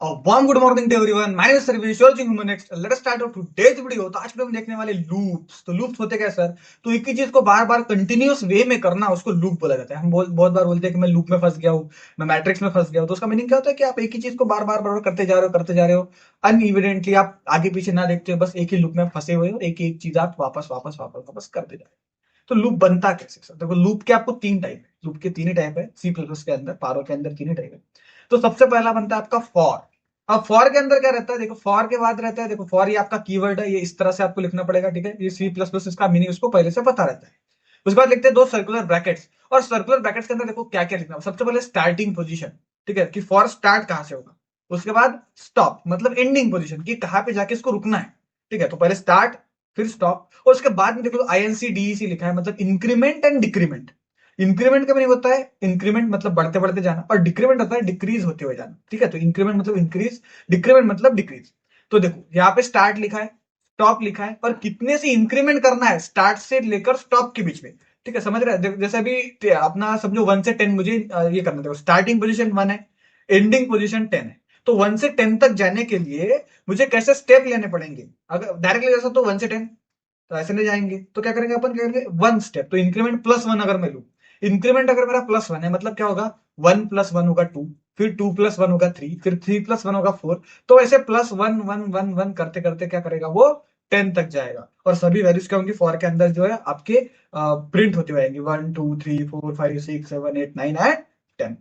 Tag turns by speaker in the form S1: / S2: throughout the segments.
S1: A warm good morning to everyone. My name is Sarvesh. You're watching Human Next. Let us start our today's video. तो आज हम देखने वाले loops. तो loops होते क्या सर? तो एक ही चीज को बार बार कंटिन्यूअस वे में करना उसको लूप बोला जाता है। हम बहुत बार बोलते हैं कि मैं लूप में फंस गया हूँ, मैं मैट्रिक्स में फंस गया हूँ। तो उसका मीनिंग क्या होता है कि आप एक ही चीज को बार बार बार करते जा रहे हो, करते जा रहे हो। अनइविडेंटली आप आगे पीछे ना देखते हो, बस एक ही लूप में फंसे हुए हो, एक एक चीज आप वापस वापस वापस वापस करते जा रहे हो। तो लूप बनता कैसे सर? देखो, लूप के आपको तीन टाइप है। लूप के तीन ही टाइप है सी प्लस प्लस के अंदर, पारो के अंदर तीन ही टाइप है। तो सबसे पहला बनता है आपका फॉर। अब फॉर के अंदर क्या रहता है? देखो, फॉर के बाद रहता है, देखो फॉर ये आपका कीवर्ड है, ये इस तरह से आपको लिखना पड़ेगा, ठीक है। ये सी प्लस प्लस इसका मीनिंग उसको पहले से पता रहता है। उसके बाद लिखते हैं दो सर्कुलर ब्रैकेट्स। और सर्कुलर ब्रैकेट्स के अंदर देखो क्या क्या लिखना है। सबसे पहले स्टार्टिंग पोजीशन, ठीक है, कि फॉर स्टार्ट कहां से होगा। उसके बाद स्टॉप मतलब एंडिंग पोजीशन, कि कहां पे जाके इसको रुकना है, ठीक है। तो पहले स्टार्ट, फिर स्टॉप, और उसके बाद में देखो आईएनसी डीईसी लिखा है, मतलब इंक्रीमेंट एंड डिक्रीमेंट। इंक्रीमेंट का मीनिंग होता है इंक्रीमेंट मतलब बढ़ते बढ़ते जाना, और डिक्रीमेंट होता है डिक्रीज होते हुए जाना, ठीक है। तो इंक्रीमेंट मतलब इंक्रीज, डिक्रीमेंट मतलब डिक्रीज। तो देखो यहाँ पे स्टार्ट लिखा है, स्टॉप लिखा है, और कितने से इंक्रीमेंट करना है स्टार्ट से लेकर स्टॉप के बीच में, ठीक है। समझ रहे हैं? जैसे अभी अपना समझो 1 से 10 मुझे ये करना था। स्टार्टिंग पोजीशन 1 है, एंडिंग पोजीशन 10 है। तो 1 से 10 तक जाने के लिए मुझे कैसे स्टेप लेने पड़ेंगे? अगर डायरेक्टली जैसा तो 1 से 10, तो ऐसे नहीं जाएंगे। तो क्या करेंगे अपन? क्या करेंगे? One step. तो इंक्रीमेंट +1 अगर मैं लू, इंक्रीमेंट अगर मेरा +1 है, मतलब क्या होगा? 1+1 होगा 2, फिर 2+1 होगा 3, फिर 3+1 होगा 4। तो ऐसे +1 1 1 1 करते करते क्या करेगा वो? 10 तक जाएगा। और सभी वैल्यूज क्या होंगी फॉर के अंदर जो है आपके प्रिंट होते हुए आएंगे, 1 2 3 4 5 6 7 8 9 एंड 10।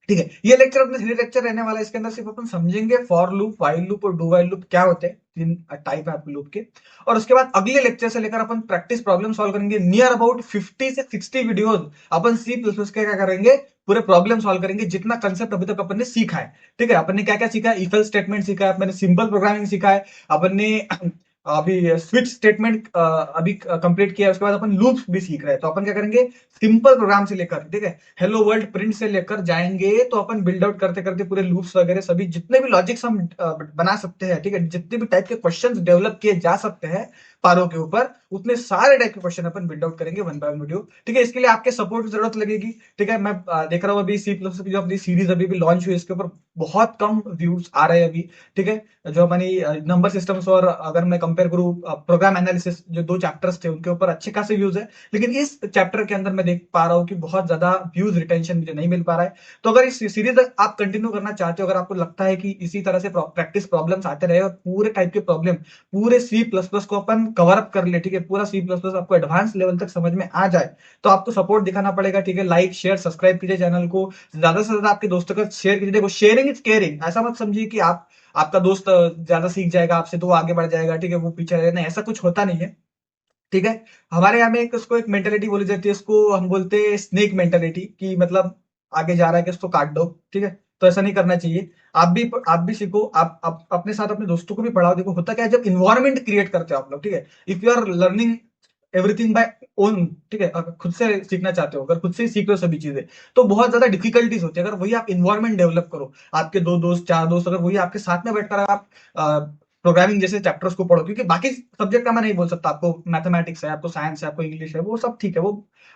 S1: ठीक है। ये लेक्चर अपने थ्री लेक्चर रहने वाला है। इसके अंदर सिर्फ अपन समझेंगे फॉर लूप, वाइल लूप और डू वाइल लूप क्या होते हैं, तीन टाइप है आपके लूप के। और उसके बाद अगले लेक्चर से लेकर अपन प्रैक्टिस प्रॉब्लम सॉल्व करेंगे। नियर अबाउट 50 से 60 वीडियोज अपन सी प्लस प्लस के क्या करेंगे, पूरे प्रॉब्लम सॉल्व करेंगे, जितना कंसेप्ट अभी तक अपन ने सीखा है। ठीक है। अपन ने क्या क्या सीखा है? इफ एल्स स्टेटमेंट सीखा है, अपन ने सिंपल प्रोग्रामिंग सीखा है, अपन ने अभी स्विच स्टेटमेंट अभी कंप्लीट किया है। उसके बाद अपन लूप्स भी सीख रहे हैं। तो अपन क्या करेंगे? सिंपल प्रोग्राम से लेकर, ठीक है, हेलो वर्ल्ड प्रिंट से लेकर जाएंगे। तो अपन बिल्ड आउट करते करते पूरे लूप्स वगैरह सभी जितने भी लॉजिक्स हम बना सकते हैं, ठीक है, जितने भी टाइप के क्वेश्चंस डेवलप किए जा सकते हैं पारो के ऊपर, उतने सारे टाइप के क्वेश्चन अपन बिल्ड आउट करेंगे वन बाय वन वीडियो। ठीक है। इसके लिए आपके सपोर्ट की जरूरत लगेगी। ठीक है। मैं देख रहा हूँ अभी सी प्लस की जो अपनी सीरीज अभी भी लॉन्च हुई, इसके ऊपर बहुत कम व्यूज आ रहे हैं अभी। ठीक है। जो अपनी नंबर सिस्टम्स, और अगर मैं कंपेयर करूँ प्रोग्राम एनालिसिस, जो दो चैप्टर्स थे उनके ऊपर अच्छे खासे व्यूज है। लेकिन इस चैप्टर के अंदर मैं देख पा रहा हूँ कि बहुत ज्यादा व्यूज रिटेंशन मुझे नहीं मिल पा रहा है। तो अगर इस सीरीज आप कंटिन्यू करना चाहते हो, अगर आपको लगता है कि इसी तरह से प्रैक्टिस प्रॉब्लम्स आते रहे और पूरे टाइप के प्रॉब्लम पूरे सी प्लस प्लस को अपन कवर अप कर ले, ठीक है, पूरा सी प्लस प्लस आपको एडवांस लेवल तक समझ में आ जाए, तो आपको सपोर्ट दिखाना पड़ेगा। ठीक है। लाइक शेयर सब्सक्राइब कीजिए चैनल को, ज्यादा से ज्यादा आपके दोस्तों का शेयर कीजिए। देखो, शेयरिंग इज केयरिंग। ऐसा मत समझिए कि आप आपका दोस्त ज्यादा सीख जाएगा आपसे तो वो आगे बढ़ जाएगा, ठीक है, वो पीछे रहेगा, नहीं, ऐसा कुछ होता नहीं है। ठीक है। हमारे यहाँ में एक उसको एक मेंटेलिटी बोली जाती है, इसको हम बोलते हैं स्नेक मेंटेलिटी, कि मतलब आगे जा रहा है कि इसको काट दो। ठीक है। तो ऐसा नहीं करना चाहिए। आप भी सीखो, आप अपने साथ अपने दोस्तों को भी पढ़ाओ। देखो होता क्या है, जब इन्वायरमेंट क्रिएट करते हो आप लोग, ठीक है, if you are learning everything by own, ठीक है, अगर खुद से सीखना चाहते हो, अगर खुद से ही सीख रहे हो सभी चीजें, तो बहुत ज्यादा डिफिकल्टीज होती है। अगर वही आप इन्वायरमेंट डेवलप करो, आपके दो दोस्त चार दोस्त, अगर वही आपके साथ में बैठकर आप प्रोग्रामिंग जैसे चैप्टर्स को पढ़ो, क्योंकि बाकी सब्जेक्ट का मैं नहीं बोल सकता, आपको मैथमेटिक्स है, आपको साइंस है, आपको इंग्लिश है, वो सब ठीक है, वो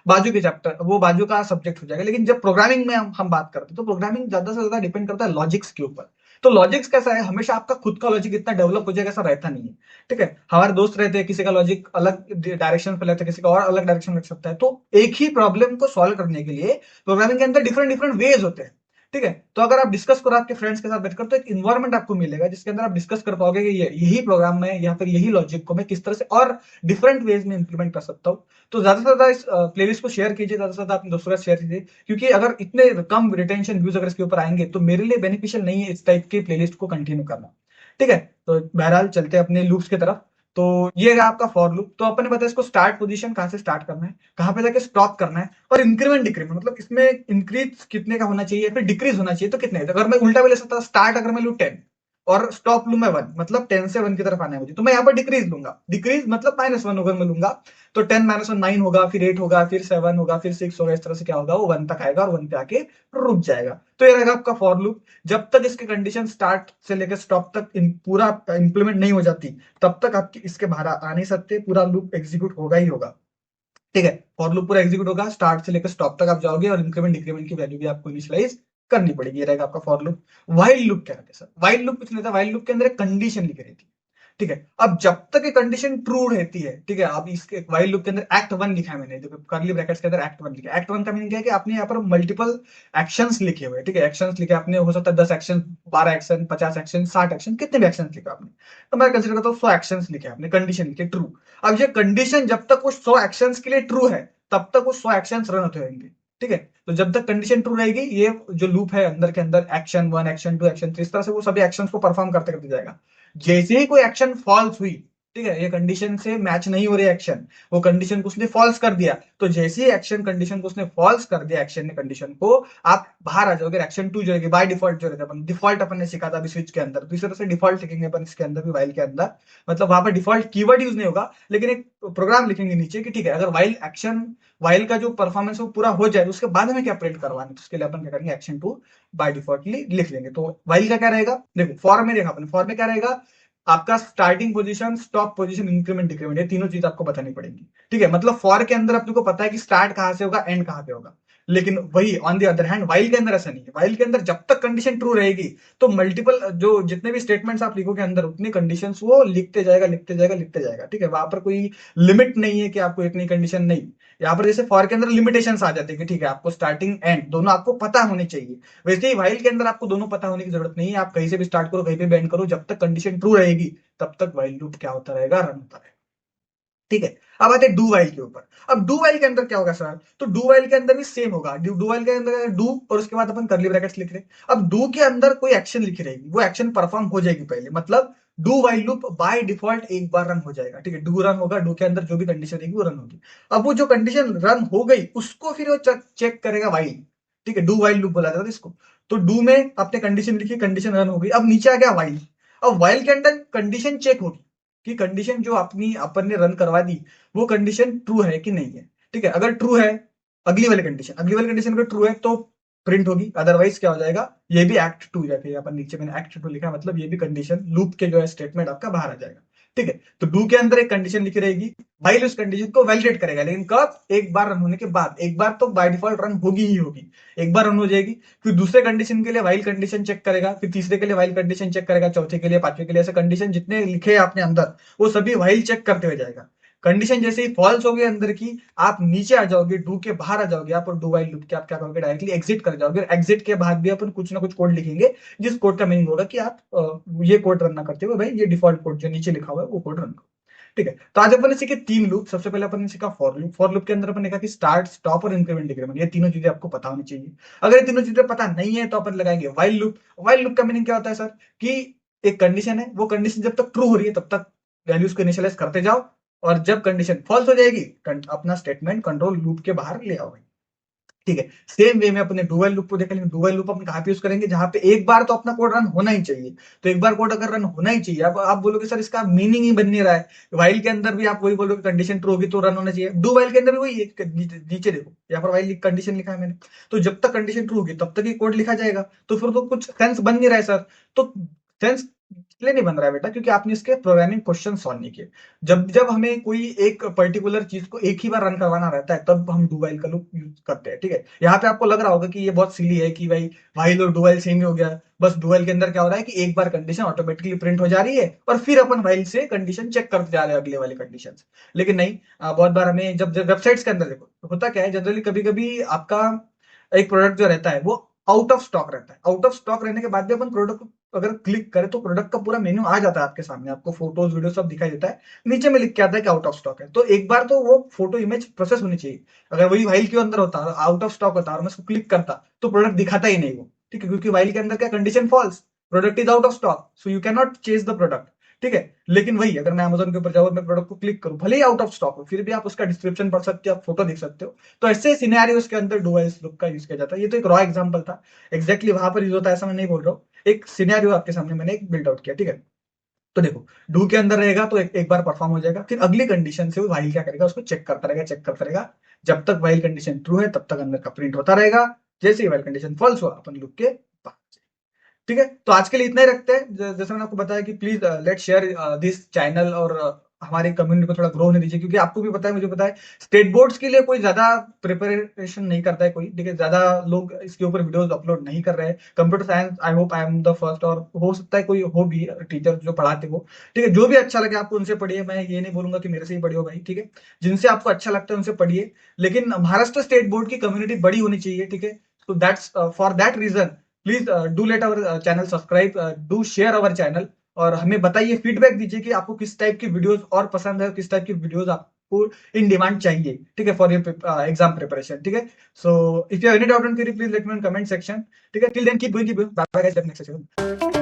S1: बाजू के चैप्टर, वो बाजू का सब्जेक्ट हो जाएगा। लेकिन जब प्रोग्रामिंग में हम बात करते हैं, तो प्रोग्रामिंग ज्यादा से ज्यादा डिपेंड करता है लॉजिक्स के ऊपर। तो लॉजिक्स कैसा है, हमेशा आपका खुद का लॉजिक इतना डेवलप हो जाएगा ऐसा रहता नहीं है। ठीक है। हमारे दोस्त रहते हैं, किसी का लॉजिक अलग डायरेक्शन पे लगता है, किसी का और अलग डायरेक्शन लग सकता है। तो एक ही प्रॉब्लम को सॉल्व करने के लिए प्रोग्रामिंग के अंदर डिफरेंट डिफरेंट वेज होते हैं। ठीक है। तो अगर आप डिस्कस करो आपके फ्रेंड्स के साथ बैठकर, तो एक इन्वायरमेंट आपको मिलेगा जिसके अंदर आप डिस्कस कर पाओगे कि यही प्रोग्राम में या फिर यही लॉजिक को मैं किस तरह से और डिफरेंट वेज में इंप्लीमेंट कर सकता हूँ। तो ज्यादा से ज्यादा इस प्लेलिस्ट को शेयर कीजिए, ज्यादा से ज्यादा अपने दोस्तों के साथ शेयर कीजिए, क्योंकि अगर इतने कम रिटेंशन व्यूज अगर इसके ऊपर आएंगे तो मेरे लिए बेनिफिशियल नहीं है इस टाइप की प्लेलिस्ट को कंटिन्यू करना। ठीक है। तो बहरहाल चलते हैं अपने लूप्स की तरफ। तो ये रहा आपका फॉर लूप। तो अपन ने बताया इसको स्टार्ट पोजीशन कहां से स्टार्ट करना है, कहां पे जाके स्टॉप करना है, और इंक्रीमेंट डिक्रीमेंट मतलब इसमें इंक्रीज कितने का होना चाहिए, फिर डिक्रीज होना चाहिए तो कितने। तो अगर मैं उल्टा भी ले सकता, स्टार्ट अगर मैं लू 10 और स्टॉप लू मैं 1, मतलब 10 से 1 की तरफ आना है मुझे, तो मैं यहाँ पर डिक्रीज लूंगा। डिक्रीज मतलब -1 अगर मैं लूंगा, तो 10 -1 9 होगा, फिर 8 होगा, फिर 7 होगा, फिर 6 होगा। इस तरह से क्या होगा, वो 1 तक आएगा और 1 पे आके रुक जाएगा। तो ये रहेगा आपका फॉर लूप। जब तक इसकी कंडीशन स्टार्ट से लेकर स्टॉप तक पूरा इंप्लीमेंट नहीं हो जाती, तब तक आपके इसके बाहर आ नहीं सकते, पूरा लूप एग्जीक्यूट होगा ही होगा। ठीक है। फॉर लूप पूरा एग्जीक्यूट होगा, स्टार्ट से लेकर स्टॉप तक आप जाओगे और इंक्रीमेंट डिक्रीमेंट की वैल्यू भी आपको इनिशियलाइज करनी पड़ेगी। ये रहेगा आपका फॉर लूप। वाइल लूप क्या रहता है सर? वाइल लूप कुछ नहीं था, वाइल लूप के अंदर एक कंडीशन लिखी रहती है, ठीक है। अब जब तक ये कंडीशन ट्रू रहती है, ठीक है, अब इसके वाइल लूप के अंदर एक्ट वन लिखा है मैंने, देखो करली ब्रैकेट्स के अंदर एक्ट वन लिखा है। एक्ट वन का मीनिंग क्या है कि आपने यहाँ पर मल्टीपल एक्शंस लिखे हुए हैं, ठीक है, एक्शंस लिखे आपने, हो सकता है 10 एक्शन, 12 एक्शन, 50 एक्शन, 60 एक्शन, कितने भी एक्शन लिखे आपने, तो मैं कंसिडर करता हूँ 100 एक्शन लिखे आपने, कंडीशन लिखे ट्रू। अब ये कंडीशन जब तक वो 100 एक्शन के लिए ट्रू है, तब तक वो 100 एक्शन रन होते रहेंगे, ठीक है। तो जब तक कंडीशन ट्रू रहेगी, ये जो लूप है अंदर के अंदर action one, action two, action three, इस तरह से वो सभी एक्शन को परफॉर्म करते करते जाएगा। जैसे ही कोई एक्शन फॉल्स हुई, ठीक है, ये कंडीशन से मैच नहीं हो रही एक्शन, वो कंडीशन को उसने फॉल्स कर दिया, तो जैसे ही एक्शन कंडीशन को उसने फॉल्स कर दिया, एक्शन ने कंडीशन को, आप बाहर आ जाओगे। एक्शन टू जो है बाय डिफॉल्ट जो रहता है, अपन डिफॉल्ट अपन ने सीखा था अभी स्विच के अंदर, तो इस तरह से डिफॉल्ट लिखेंगे अपन इसके अंदर भी, वाइल के अंदर, मतलब वहां पर डिफॉल्ट कीवर्ड यूज नहीं होगा, लेकिन एक प्रोग्राम लिखेंगे नीचे कि ठीक है, अगर वाइल एक्शन, वाइल का जो परफॉर्मेंस है वो पूरा हो जाए, उसके बाद में क्या प्रिंट करवाना है, तो उसके लिए अपन क्या करेंगे, एक्शन टू बाय डिफॉल्टली लिख लेंगे। तो वाइल का क्या रहेगा, देखो फॉर में देखा अपन, फॉर में क्या रहेगा, आपका starting position, stop position, increment decrement, ये तीनों चीज आपको बतानी पड़ेगी, ठीक है। मतलब फॉर के अंदर अपने को पता है कि स्टार्ट कहां से होगा, एंड कहां पे होगा, लेकिन वही on the other hand while के अंदर ऐसा नहीं है। वाइल के अंदर जब तक कंडीशन ट्रू रहेगी, तो मल्टीपल जो जितने भी स्टेटमेंट्स आप लिखोगे अंदर, उतनी कंडीशंस वो लिखते जाएगा, लिखते जाएगा, लिखते जाएगा, ठीक है। वहां पर कोई लिमिट नहीं है कि आपको एक नई कंडीशन नहीं। यहाँ पर जैसे फॉर के अंदर लिमिटेशंस आ जाते हैं कि ठीक है, आपको स्टार्टिंग एंड दोनों आपको पता होने चाहिए, वैसे ही वाइल के अंदर आपको दोनों पता होने की जरूरत नहीं है। आप कहीं से भी स्टार्ट करो, कहीं पे भी एंड करो, जब तक कंडीशन ट्रू रहेगी, तब तक वाइल लूप क्या होता रहेगा, रन होता रहेगा, ठीक है। अब आते हैं डू वाइल के ऊपर। अब डू वाइल के अंदर क्या होगा सर, तो डू वाइल के अंदर भी सेम होगा। डू वाइल के अंदर डू और उसके बाद अपन करली ब्रैकेट्स लिख रहे हैं। अब डू के अंदर कोई एक्शन लिखी रहेगी, वो एक्शन परफॉर्म हो जाएगी पहले, मतलब do while loop by default एक बार रन हो जाएगा, ठीक है। डू रन होगा, डू के अंदर जो भी कंडीशन रहेगी वो रन होगी। अब वो जो कंडीशन रन हो गई, उसको फिर वो चेक करेगा वाइल, ठीक है, डू वाइल लूप बोला जाता है इसको। तो डू में आपने कंडीशन लिखी, कंडीशन रन हो गई, अब नीचे आ गया वाइल। अब वाइल के अंदर कंडीशन चेक होगी कि कंडीशन जो अपनी अपन ने रन करवा दी, वो कंडीशन ट्रू है कि नहीं है, ठीक है। अगर ट्रू है, अगली वाली कंडीशन अगर ट्रू है तो प्रिंट होगी, अदरवाइज क्या हो जाएगा, ये भी एक्ट टू जाएगा। अपन नीचे मैंने एक्ट टू लिखा है, मतलब ये भी कंडीशन लूप के जो है स्टेटमेंट आपका बाहर आ जाएगा, ठीक है। तो डू के अंदर एक कंडीशन लिखी रहेगी, वाइल उस कंडीशन को वैलिडेट करेगा, लेकिन कब, एक बार रन होने के बाद। एक बार तो बाय डिफॉल्ट रन होगी ही होगी, एक बार रन हो जाएगी, फिर दूसरे कंडीशन के लिए वाइल कंडीशन चेक करेगा, फिर तीसरे के लिए वाइल कंडीशन चेक करेगा, चौथे के लिए, पांचवे के लिए, ऐसे कंडीशन जितने लिखे हैं आपने अंदर, वो सभी वाइल चेक करते हुए जाएगा। कंडीशन जैसे ही फॉल्स हो गई अंदर की, आप नीचे आ जाओगे, डू के बाहर आ जाओगे आप, और डू वाइल लूप के आप क्या करोगे, डायरेक्टली एग्जिट कर जाओगे। एग्जिट के बाद भी अपन कुछ ना कुछ कोड लिखेंगे, जिस कोड का मीनिंग होगा कि आप ये कोड रन ना करते हुए भाई, ये डिफॉल्ट कोड जो नीचे लिखा हुआ है वो कोड रन करो, ठीक है। तो आज अपन ने सीखे 3 लूप। सबसे पहले अपन ने सीखा फॉर लूप। फॉर लूप के अंदर अपन ने कहा कि स्टार्ट, स्टॉप और इंक्रीमेंट डिक्रीमेंट, ये तीनों चीजें आपको पता होनी चाहिए। अगर ये तीनों चीजें पता नहीं है, तो अपन लगाएंगे वाइल लूप। वाइल लूप का मीनिंग क्या होता है सर, कि एक कंडीशन है, वो कंडीशन जब तक ट्रू हो रही है, तब तक वैल्यूज को इनिशियलाइज करते जाओ, और जब कंडीशन फॉल्स हो जाएगी, अपना स्टेटमेंट कंट्रोल लूप के बाहर ले आओगे, ठीक है। सेम वे में अपने डुअल लूप को देख लेंगे। डुअल लूप अपन कहां पे यूज करेंगे, जहां पे एक बार तो अपना कोड रन होना ही चाहिए। तो एक बार कोड अगर रन होना ही चाहिए, अब आप बोलोगे सर इसका मीनिंग ही बन नहीं रहा है, वाइल के अंदर भी आप वही बोलोगे कंडीशन ट्रू होगी तो रन होना चाहिए, डू वाइल के अंदर भी वही है। नीचे देखो, यहाँ पर वाइल कंडीशन लिखा है मैंने, तो जब तक कंडीशन ट्रू होगी तब तक ही कोड लिखा जाएगा, तो फिर तो कुछ सेंस बन नहीं रहा है सर। तो सेंस इसलिए नहीं बन रहा है बेटा, क्योंकि आपने इसके प्रोग्रामिंग क्वेश्चन सॉल्व नहीं किए। जब जब हमें कोई एक पर्टिकुलर चीज को एक ही बार रन करवाना रहता है, तब हम डू वाइल का लूप यूज करते हैं, ठीक है। यहाँ पे आपको लग रहा होगा कि ये बहुत सिली है कि भाई वाइल और डू वाइल सेम ही हो गया, बस डू वाइल के अंदर क्या हो रहा है कि एक बार कंडीशन ऑटोमेटिकली प्रिंट हो जा रही है, और फिर अपन वाइल से कंडीशन चेक करते जा रहे हैं अगले वाले कंडीशन। लेकिन नहीं, बहुत बार हमें जब जब वेबसाइट्स के अंदर देखो, होता क्या है जनरली, कभी कभी आपका एक प्रोडक्ट जो रहता है वो आउट ऑफ स्टॉक रहता है। आउट ऑफ स्टॉक रहने के बाद भी अपन प्रोडक्ट अगर क्लिक करें, तो प्रोडक्ट का पूरा मेन्यू आ जाता है आपके सामने, आपको फोटोज वीडियो सब दिखाई देता है, नीचे में लिख के आता है कि आउट ऑफ स्टॉक है। तो एक बार तो वो फोटो इमेज प्रोसेस होनी चाहिए। अगर वही वाइल के अंदर होता, आउट ऑफ स्टॉक होता और मैं उसको क्लिक करता, तो प्रोडक्ट दिखाता ही नहीं वो, ठीक है, क्योंकि वाइल के अंदर क्या condition falls, product is out of stock, so you can not chase the product, ठीक है। लेकिन वही अगर मैं अमेजोन के ऊपर जाऊँ, मैं प्रोडक्ट को क्लिक करूँ, भले ही आउट ऑफ स्टॉक हो, फिर भी आप उसका डिस्क्रिप्शन पढ़ सकते हो, आप फोटो देख सकते हो। तो ऐसे सिनेरियोस के अंदर डू वाइल लूप का यूज किया जाता है। ये तो एक रॉ एग्जांपल था, एग्जैक्टली वहां पर यूज होता है ऐसा मैं नहीं बोल रहा हूँ, एक सिनेरियो आपके सामने मैंने एक बिल्ड आउट किया, ठीक है। तो देखो, डू के अंदर रहेगा तो एक बार परफॉर्म हो जाएगा, फिर अगली कंडीशन से वो वाइल क्या करेगा, उसको चेक करता रहेगा, चेक करता रहेगा, जब तक वाइल कंडीशन ट्रू है तब तक अंदर का प्रिंट होता रहेगा। जैसे ही वाइल कंडीशन फॉल्स हुआ, अपन लूप के बाहर, ठीक है। तो आज के लिए इतना ही रखते हैं। जैसे मैंने आपको बताया कि please let share this channel और हमारी कम्युनिटी को थोड़ा ग्रो होने दीजिए, क्योंकि आपको भी पता है, मुझे पता है, स्टेट बोर्ड्स के लिए कोई ज्यादा प्रिपरेशन नहीं करता है कोई, ठीक है, ज्यादा लोग इसके ऊपर वीडियोस अपलोड नहीं कर रहे हैं। Computer science I hope I am the first, और हो सकता है कोई हो भी टीचर जो पढ़ाते हो, ठीक है, जो भी अच्छा लगे आपको उनसे पढ़िए। मैं ये नहीं बोलूंगा कि मेरे से ही पढ़ियो भाई, ठीक है, जिनसे आपको अच्छा लगता है उनसे पढ़िए, लेकिन महाराष्ट्र स्टेट बोर्ड की कम्युनिटी बड़ी होनी चाहिए, ठीक है। तो that's for that reason please do let our channel subscribe, do share our channel, और हमें बताइए, फीडबैक दीजिए कि आपको किस टाइप की वीडियोस और पसंद है, किस टाइप की वीडियोस आपको इन डिमांड चाहिए, ठीक है, फॉर योर एग्जाम प्रिपरेशन, ठीक है। So if you have any doubt and query please let me in comment section, ठीक है। Till then keep going, bye bye guys, next session.